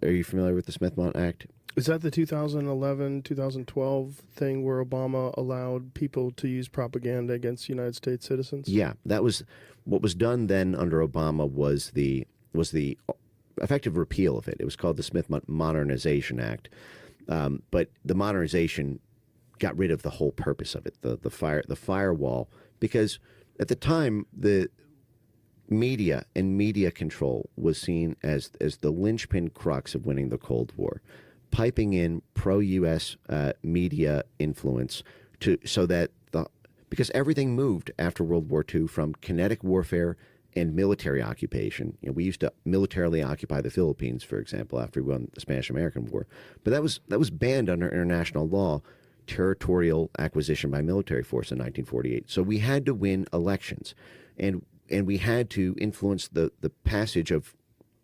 are you familiar with the Smith-Mundt Act? Is that the 2011, 2012 thing where Obama allowed people to use propaganda against United States citizens? Yeah, that was what was done then under Obama was the effective repeal of it. It was called the Smith-Mundt Modernization Act. But the modernization got rid of the whole purpose of it, the firewall, because at the time the media and media control was seen as the linchpin crux of winning the Cold War, piping in pro-U.S. Media influence so that because everything moved after World War II from kinetic warfare and military occupation. You know, we used to militarily occupy the Philippines, for example, after we won the Spanish-American War, but that was banned under international law. Territorial acquisition by military force in 1948. So we had to win elections, and we had to influence the passage of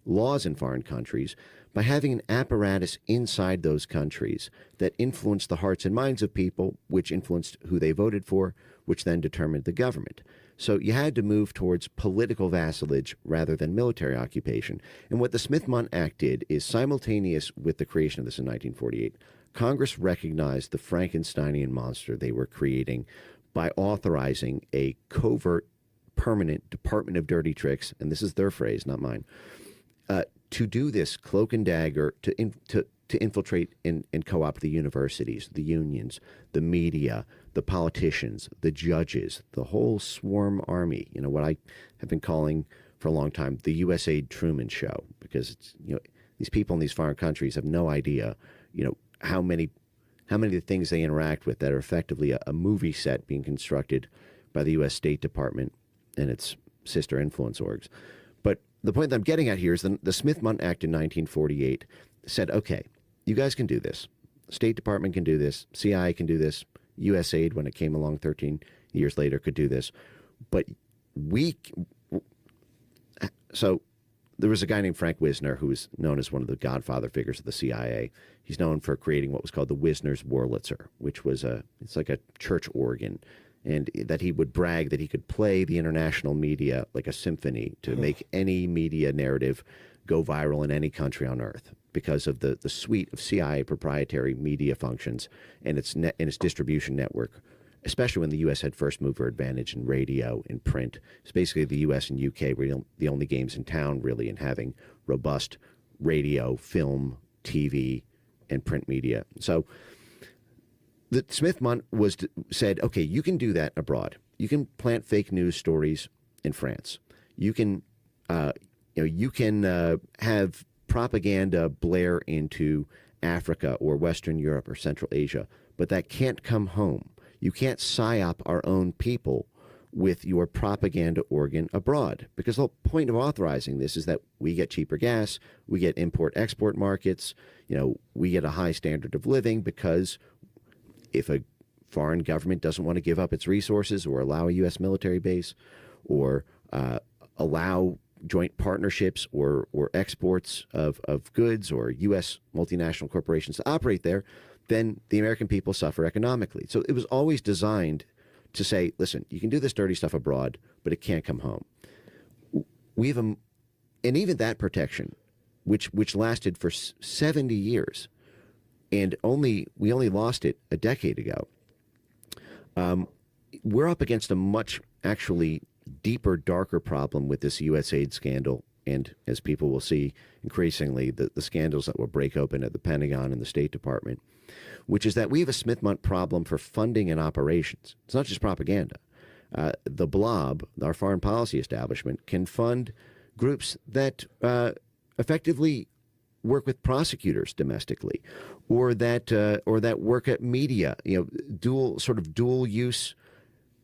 laws in foreign countries by having an apparatus inside those countries that influenced the hearts and minds of people, which influenced who they voted for, which then determined the government. So you had to move towards political vassalage rather than military occupation. And what the Smith-Mundt Act did is, simultaneous with the creation of this in 1948, Congress recognized the Frankensteinian monster they were creating by authorizing a covert, permanent Department of Dirty Tricks, and this is their phrase, not mine, to do this cloak and dagger, to infiltrate and co-opt the universities, the unions, the media, the politicians, the judges, the whole swarm army. You know, what I have been calling for a long time the USAID Truman Show, because it's, you know, these people in these foreign countries have no idea, you know, how many of the things they interact with that are effectively a movie set being constructed by the U.S. State Department and its sister influence orgs. But the point that I'm getting at here is the Smith-Mundt Act in 1948 said, okay, you guys can do this. State Department can do this. CIA can do this. USAID, when it came along 13 years later, could do this. But so there was a guy named Frank Wisner, who was known as one of the godfather figures of the CIA. He's known for creating what was called the Wisner's Wurlitzer, which was it's like a church organ, and that he would brag that he could play the international media like a symphony to make any media narrative go viral in any country on earth because of the suite of CIA proprietary media functions and its distribution network, especially when the U.S. had first mover advantage in radio and print. It's basically the U.S. and U.K. were the only games in town, really, in having robust radio, film, TV, and print media. So the Smith-Mundt said, okay, you can do that abroad. You can plant fake news stories in France. You can, have propaganda blare into Africa or Western Europe or Central Asia, but that can't come home. You can't psyop our own people with your propaganda organ abroad, because the whole point of authorizing this is that we get cheaper gas, we get import-export markets, we get a high standard of living, because if a foreign government doesn't want to give up its resources or allow a U.S. military base or allow joint partnerships or exports of goods or U.S. multinational corporations to operate there, then the American people suffer economically. So it was always designed to say, listen, you can do this dirty stuff abroad, but it can't come home. And even that protection, which lasted for 70 years, and we only lost it a decade ago, we're up against a much actually deeper, darker problem with this USAID scandal. And as people will see increasingly, the scandals that will break open at the Pentagon and the State Department, which is that we have a Smith-Mundt problem for funding and operations. It's not just propaganda. The blob, our foreign policy establishment, can fund groups that effectively work with prosecutors domestically, or that work at media, dual use.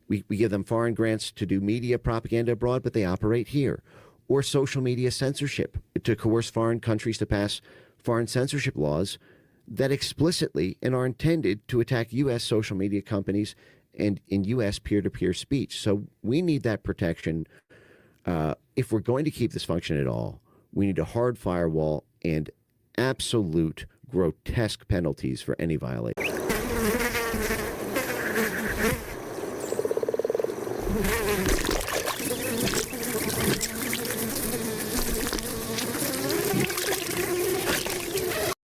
We give them foreign grants to do media propaganda abroad, but they operate here. Or social media censorship, to coerce foreign countries to pass foreign censorship laws that explicitly and are intended to attack U.S. social media companies and in U.S. peer-to-peer speech. So we need that protection. If we're going to keep this function at all, we need a hard firewall and absolute grotesque penalties for any violation.